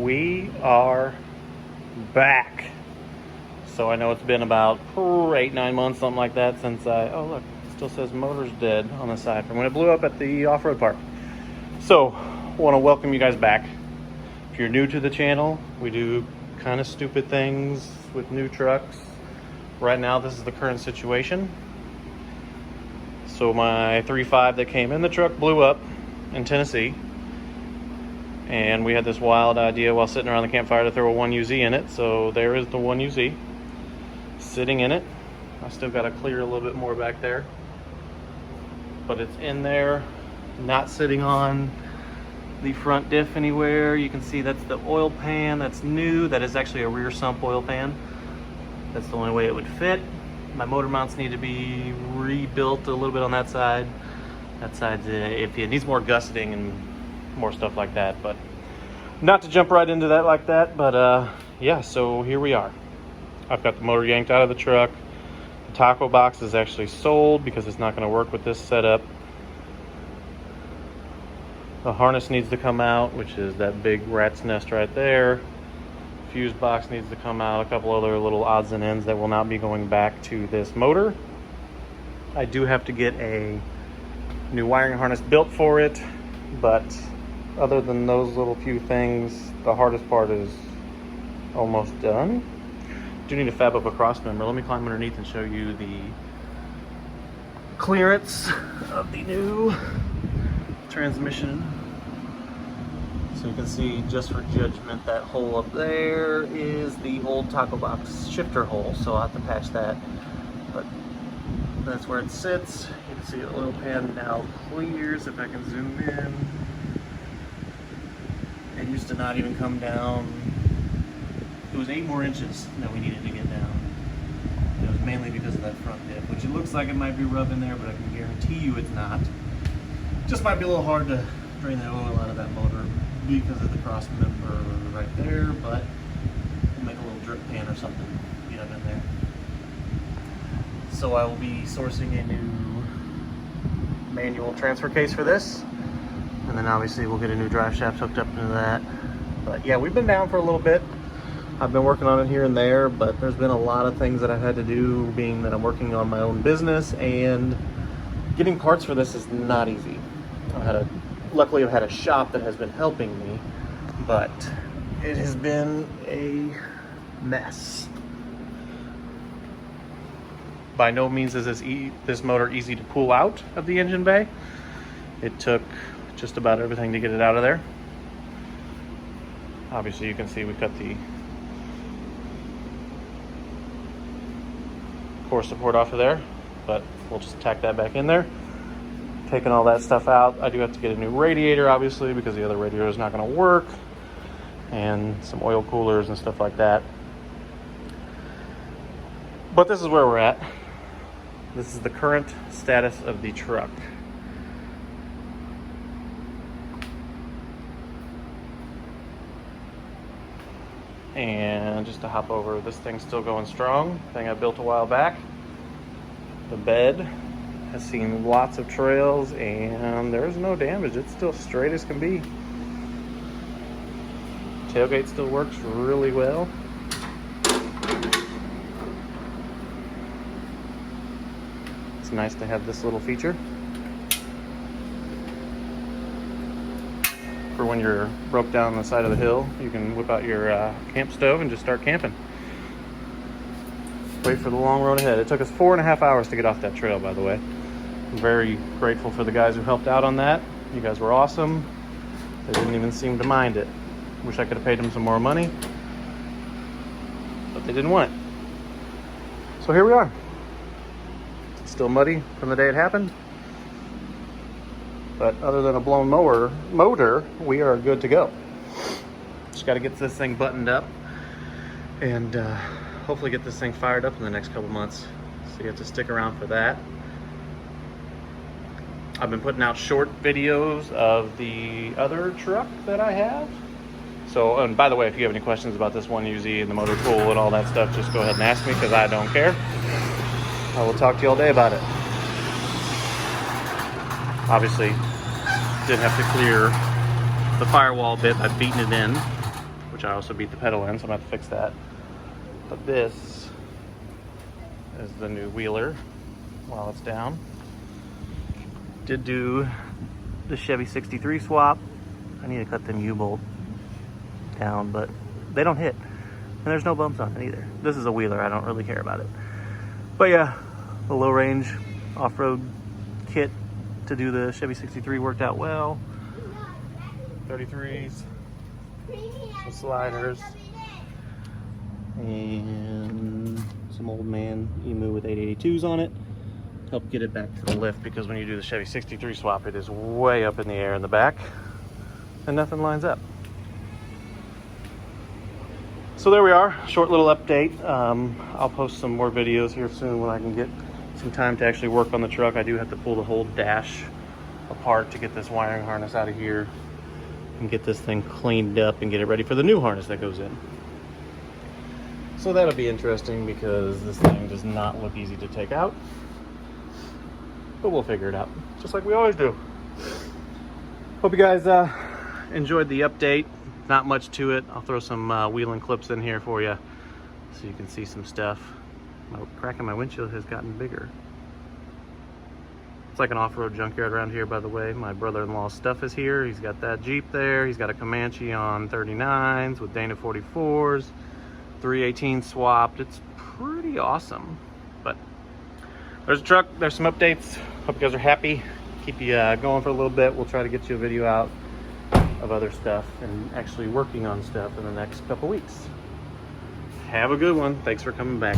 We are back. So I know it's been about 8-9 months, something like that, since oh look, it still says motor's dead on the side from when it blew up at the off-road park. So I want to welcome you guys back. If you're new to the channel, we do kind of stupid things with new trucks. Right now, this is the current situation. So my 3.5 that came in the truck blew up in Tennessee. And we had this wild idea while sitting around the campfire to throw a 1UZ in it. So there is the 1UZ sitting in it. I still got to clear a little bit more back there. But it's in there, not sitting on the front diff anywhere. You can see that's the oil pan that's new. That is actually a rear sump oil pan. That's the only way it would fit. My motor mounts need to be rebuilt a little bit on that side. That side's if it needs more gusseting and more stuff like that, but not to jump right into that like that. But yeah, so here we are. I've got the motor yanked out of the truck. The taco box is actually sold because it's not going to work with this setup. The harness needs to come out, which is that big rat's nest right there. Fuse box needs to come out, a couple other little odds and ends that will not be going back to this motor. I do have to get a new wiring harness built for it, but other than those little few things, the hardest part is almost done. I do need to fab up a cross member. Let me climb underneath and show you the clearance of the new transmission. So you can see, just for judgment, that hole up there is the old taco box shifter hole, so I'll have to patch that. But that's where it sits. You can see the oil pan now clears, if I can zoom in. It used to not even come down. It was 8 more inches that we needed to get down. It was mainly because of that front diff, which it looks like it might be rubbing there, but I can guarantee you it's not. Just might be a little hard to drain the oil out of that motor because of the cross member right there, but we'll make a little drip pan or something get up in there. So I will be sourcing a new manual transfer case for this, and then obviously we'll get a new drive shaft hooked up into that. But yeah, we've been down for a little bit. I've been working on it here and there, but there's been a lot of things that I've had to do, being that I'm working on my own business, and getting parts for this is not easy. Luckily I've had a shop that has been helping me, but it has been a mess. By no means is this motor easy to pull out of the engine bay. It took just about everything to get it out of there. Obviously you can see we cut the core support off of there, but we'll just tack that back in there. Taking all that stuff out, I do have to get a new radiator, obviously, because the other radiator is not going to work, and some oil coolers and stuff like that. But this is where we're at. This is the current status of the truck. And just to hop over, this thing's still going strong. Thing I built a while back. The bed has seen lots of trails and there's no damage. It's still straight as can be. Tailgate still works really well. It's nice to have this little feature for when you're broke down on the side of the hill. You can whip out your camp stove and just start camping. Wait for the long road ahead. It took us 4.5 hours to get off that trail, by the way. I'm very grateful for the guys who helped out on that. You guys were awesome. They didn't even seem to mind it. Wish I could have paid them some more money, but they didn't want it. So here we are. It's still muddy from the day it happened, but other than a blown motor, we are good to go. Just got to get this thing buttoned up and hopefully get this thing fired up in the next couple months. So you have to stick around for that. I've been putting out short videos of the other truck that I have. So, and by the way, if you have any questions about this 1UZ and the motor pool and all that stuff, just go ahead and ask me, because I don't care. I will talk to you all day about it. Obviously, did have to clear the firewall bit by beating it in which I also beat the pedal in, so I'm gonna have to fix that. But this is the new wheeler while it's down. Did do the Chevy 63 swap. I need to cut them U-bolt down, but they don't hit. And there's no bumps on it either. This is a wheeler, I don't really care about it. But yeah, the low range off-road kit to do the Chevy 63 worked out well. 33s, some sliders, and some old man Emu with 882s on it. Help get it back to the lift, because when you do the Chevy 63 swap, it is way up in the air in the back and nothing lines up. So there we are, short little update. I'll post some more videos here soon when I can get some time to actually work on the truck. I do have to pull the whole dash apart to get this wiring harness out of here and get this thing cleaned up and get it ready for the new harness that goes in. So that'll be interesting, because this thing does not look easy to take out, but we'll figure it out, just like we always do. Hope you guys enjoyed the update. Not much to it. I'll throw some wheeling clips in here for you so you can see some stuff. My crack in my windshield has gotten bigger. It's like an off-road junkyard around here, by the way. My brother-in-law's stuff is here. He's got that Jeep there. He's got a Comanche on 39s with Dana 44s, 318 swapped. It's pretty awesome. But there's a truck, there's some updates. Hope you guys are happy. Keep you going for a little bit. We'll try to get you a video out of other stuff and actually working on stuff in the next couple weeks. Have a good one. Thanks for coming back.